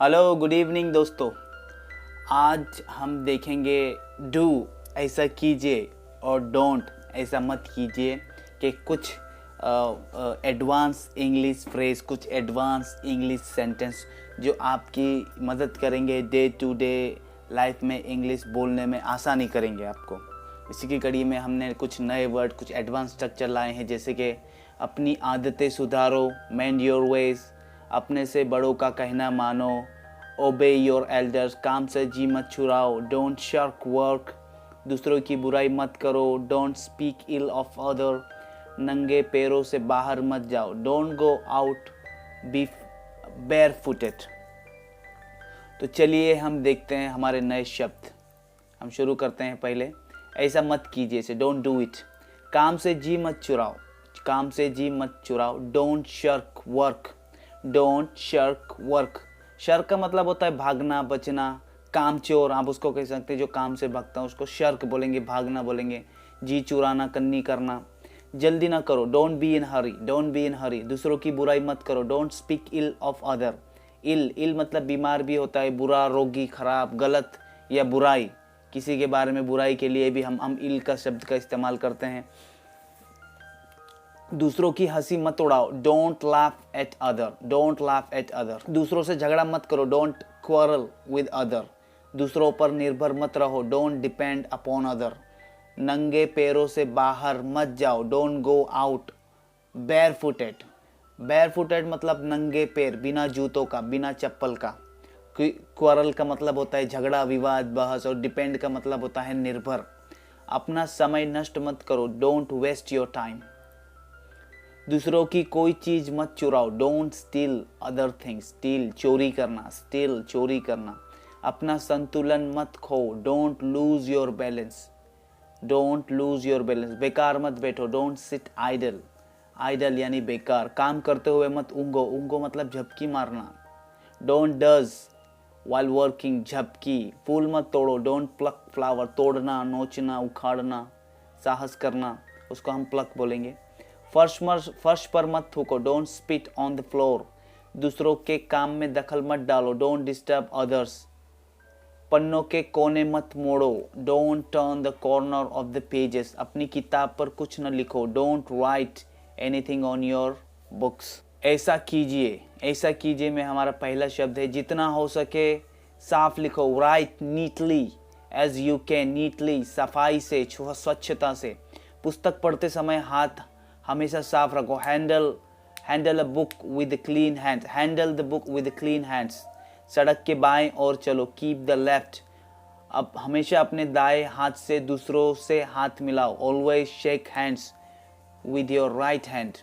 Hello good evening दोस्तों। आज हम देखेंगे डू ऐसा कीजिए और डोंट ऐसा मत कीजिए कि कुछ एडवांस इंग्लिश फ्रेज, कुछ एडवांस इंग्लिश सेंटेंस जो आपकी मदद करेंगे डे टू डे लाइफ में इंग्लिश बोलने में आसानी करेंगे आपको। इसी की कड़ी में हमने कुछ नए वर्ड, कुछ एडवांस स्ट्रक्चर लाए हैं, जैसे कि अपनी आदतें सुधारो, मेंड योर वेज, अपने से बड़ों का कहना मानो, ओबे योर एल्डर्स, काम से जी मत छुड़ाओ, डोंट शर्क वर्क, दूसरों की बुराई मत करो, don't speak ill of other, नंगे पैरों से बाहर मत जाओ, don't go out be bare footed. तो चलिए हम देखते हैं हमारे नए शब्द। हम शुरू करते हैं पहले ऐसा मत कीजिए से, डोंट डू इट। काम से जी मत चुराओ, काम से जी मत चुराओ, don't shirk work, don't shirk work. Shirk का मतलब होता है भागना, बचना, काम चोर आप उसको कह सकते हैं, जो काम से भागता है उसको शर्क बोलेंगे, भागना बोलेंगे। जी चुराना, कन्नी करना। जल्दी ना करो, don't be in hurry, don't be in hurry. दूसरों की बुराई मत करो, don't speak ill of other. Ill मतलब बीमार भी होता है, बुरा, रोगी, खराब, गलत या बुराई। किसी के बारे में बुराई के लिए भी हम इल का शब्द का इस्तेमाल करते हैं। दूसरों की हंसी मत उड़ाओ, don't laugh at other, don't laugh at other. दूसरों से झगड़ा मत करो, डोंट क्वारल विद अदर। दूसरों पर निर्भर मत रहो, डोंट डिपेंड अपॉन अदर। नंगे पैरों से बाहर मत जाओ, don't go out bare footed. Bare footed मतलब नंगे पैर, बिना जूतों का, बिना चप्पल का। क्वारल का मतलब होता है झगड़ा, विवाद, बहस, और डिपेंड का मतलब होता है निर्भर। अपना समय नष्ट मत करो, डोंट वेस्ट योर टाइम। दूसरों की कोई चीज मत चुराओ, don't steal other things, steal चोरी करना, स्टील चोरी करना। अपना संतुलन मत खो, don't lose your balance, don't lose your balance. बेकार मत बैठो, डोंट सिट आइडल, आइडल यानी बेकार। काम करते हुए मत ऊँगो, ऊँगो मतलब झपकी मारना, डोंट डज वाइल वर्किंग, झपकी। फूल मत तोड़ो, डोंट प्लक फ्लावर, तोड़ना, नोचना, उखाड़ना, साहस करना, उसको हम प्लक बोलेंगे। फर्श पर मत थूको, don't spit on the floor. दूसरों के काम में दखल मत डालो, डोंट डिस्टर्ब अदर्स। पन्नों के कोने मत मोड़ो, don't turn the corner of the pages. अपनी किताब पर कुछ न लिखो, don't write anything on your books. ऐसा कीजिए, ऐसा कीजिए में हमारा पहला शब्द है, जितना हो सके साफ लिखो, write neatly as you can, neatly सफाई से, स्वच्छता से। पुस्तक पढ़ते समय हाथ हमेशा साफ रखो, handle a book with clean hands, handle the book with clean hands. सड़क के बाएं ओर चलो, कीप द लेफ्ट। अब हमेशा अपने दाएं हाथ से दूसरों से हाथ मिलाओ, always shake hands with your right hand.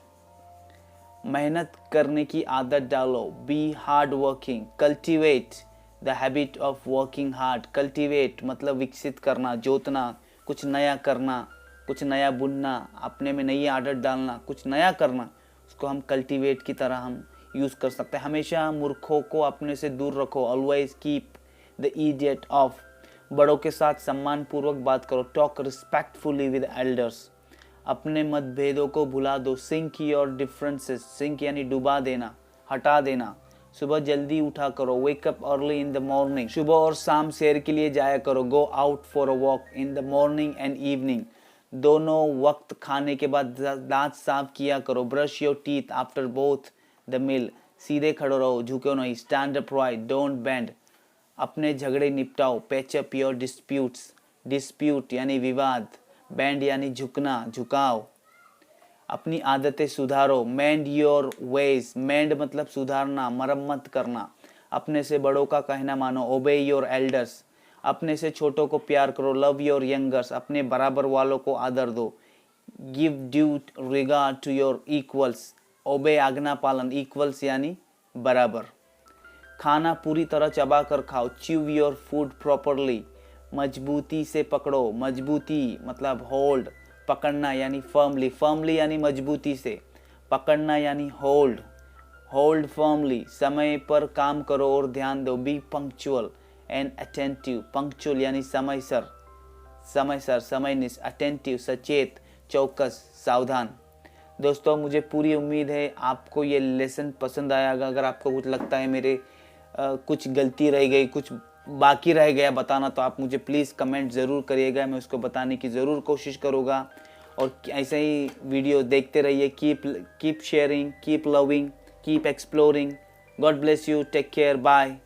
मेहनत करने की आदत डालो, be hard working, cultivate the habit of working hard. Cultivate मतलब विकसित करना, जोतना, कुछ नया करना, कुछ नया बुनना, अपने में नई आदत डालना, कुछ नया करना, उसको हम कल्टीवेट की तरह हम यूज़ कर सकते हैं। हमेशा मूर्खों को अपने से दूर रखो, always keep the idiot of. बड़ों के साथ सम्मान पूर्वक बात करो, टॉक रिस्पेक्टफुली विद एल्डर्स। अपने मतभेदों को भुला दो, सिंक योर डिफरेंसेस, सिंक यानी डुबा देना, हटा देना। सुबह जल्दी उठा करो, wake up early in the morning. सुबह और शाम सैर के लिए जाया करो, go out for a walk in the morning and evening. दोनों वक्त खाने के बाद दांत साफ किया करो, brush your teeth after both the meal. सीधे खड़े रहो, झुको नहीं, stand up right, don't bend. अपने झगड़े निपटाओ, patch up your disputes, dispute यानी विवाद, बेंड यानी झुकना, झुकाव। अपनी आदतें सुधारो, मेंड योर वेज, मेंड मतलब सुधारना, मरम्मत करना। अपने से बड़ों का कहना मानो, ओबे योर एल्डर्स। अपने से छोटों को प्यार करो, लव योर यंगर्स। अपने बराबर वालों को आदर दो, give due regard to your equals. Obey आज्ञा पालन, इक्वल्स यानी बराबर। खाना पूरी तरह चबा कर खाओ, च्यू योर फूड प्रॉपरली। मजबूती से पकड़ो, मजबूती मतलब होल्ड, पकड़ना यानी फर्मली, फर्मली यानी मजबूती से, पकड़ना यानी होल्ड, होल्ड फर्मली। समय पर काम करो और ध्यान दो, B punctual and attentive. Punctual यानी समयसर, समयसर, समयनिष्ठ, अटेंटिव सचेत, चौकस, सावधान। दोस्तों मुझे पूरी उम्मीद है आपको ये लेसन पसंद आया होगा। अगर आपको कुछ लगता है मेरे कुछ गलती रह गई, कुछ बाकी रह गया बताना, तो आप मुझे प्लीज़ कमेंट ज़रूर करिएगा, मैं उसको बताने की ज़रूर कोशिश करूँगा। और ऐसे ही वीडियो देखते रहिए। Keep sharing, keep loving, keep exploring. God bless you, take care, bye.